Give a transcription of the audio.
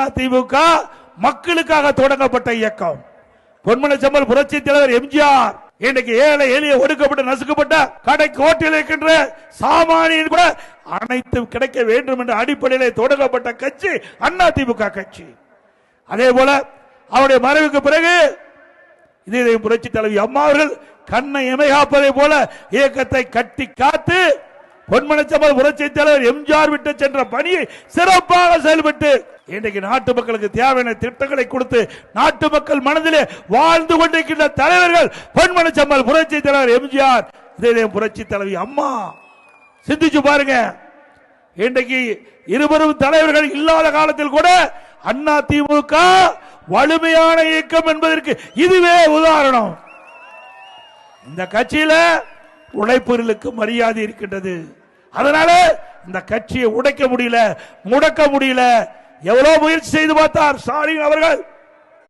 அதிமுக மக்களுக்காக தொடங்கப்பட்ட இயக்கம். பொன்மனச்செம்மல் புரட்சி தலைவர் எம்ஜிஆர் இன்றைக்கு ஏழை எளிய ஒடுக்கப்பட்ட நசுக்கப்பட்ட கடை கோட்டில் இருக்கின்ற சாமானியன் கூட அனைத்தும் கிடைக்க வேண்டும் என்ற அடிப்படையில் தொடங்கப்பட்ட கட்சி அதிமுக கட்சி. அதே போல அவருடைய மறைவுக்கு பிறகு இதே புரட்சி தலைவி அம்மா அவர்கள் கண்ணை இமைகாப்பதை போல இயக்கத்தை கட்டி காத்து பொன்மனச்செம்மல் புரட்சி தலைவர் எம்ஜிஆர் விட்டு சென்ற பணியை சிறப்பாக செயல்பட்டு இன்றைக்கு நாட்டு மக்களுக்கு தேவையான திட்டங்களை கொடுத்து நாட்டு மக்கள் மனதிலே வாழ்ந்து கொண்டிருக்கின்ற தலைவர்கள் பொன்மனச்செம்மல் புரட்சி தலைவர் எம்ஜிஆர், இதே புரட்சி தலைவி அம்மா. சிந்திச்சு பாருங்க, இன்றைக்கு இருவரும் தலைவர்கள் இல்லாத காலத்தில் கூட அதிமுக வலிமையான இயக்கம் என்பதற்கு இதுவே உதாரணம். இந்த கட்சியில உழைப்பவர்களுக்கு மரியாதை இருக்கின்றது. அதனால இந்த கட்சியை உடைக்க முடியல, முடக்க முடியல. எவ்வளவு முயற்சி செய்து பார்த்தார் ஸ்டாலின் அவர்கள்.